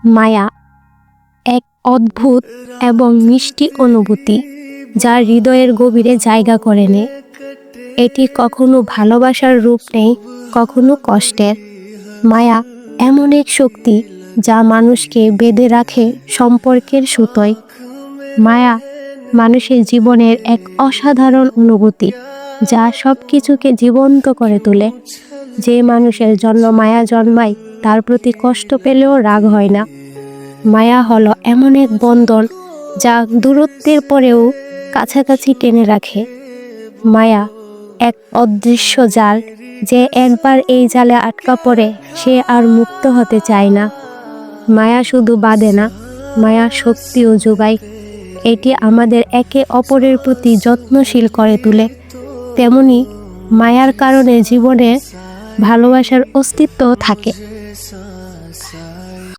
মায়া এক অদ্ভুত এবং মিষ্টি অনুভূতি যা হৃদয়ের গভীরে জায়গা করে নেয়। এটি কখনো ভালোবাসার রূপ নেয়, কখনো কষ্টের। মায়া এমন এক শক্তি যা মানুষকে বেঁধে রাখে সম্পর্কের সুতোয়। মায়া মানুষের জীবনের এক অসাধারণ অনুভূতি যা সব কিছুকে জীবন্ত করে তোলে। যে মানুষের জন্য মায়া জন্মায় তার প্রতি কষ্ট পেলেও রাগ হয় না। মায়া হলো এমন এক বন্ধন যা দূরত্বের পরেও কাছাকাছি টেনে রাখে। মায়া এক অদৃশ্য জাল, যে একবার এই জালে আটকা পড়ে সে আর মুক্ত হতে চায় না। মায়া শুধু বাঁধে না, মায়া শক্তিও যোগায়। এটি আমাদের একে অপরের প্রতি যত্নশীল করে তোলে। তেমনি মায়ার কারণে জীবনে ভালোবাসার অস্তিত্ব থাকে।